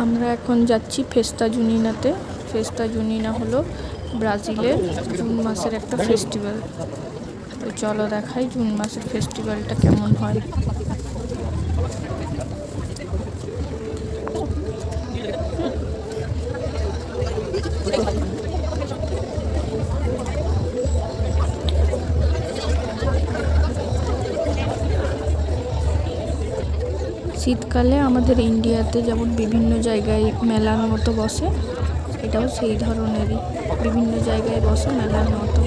আমরা এখন যাচ্ছি ফেস্তা জুনিনাতে। ফেস্তা জুনিনা হলো ব্রাজিলের জুন মাসের একটা ফেস্টিভ্যাল। তো চলো দেখাই জুন মাসের ফেস্টিভ্যালটা কেমন হয়। শীতকালে আমাদের ইন্ডিয়াতে যেমন বিভিন্ন জায়গায় মেলার মতো বসে, এটাও সেই ধরনেরই, বিভিন্ন জায়গায় বসে মেলার মতো।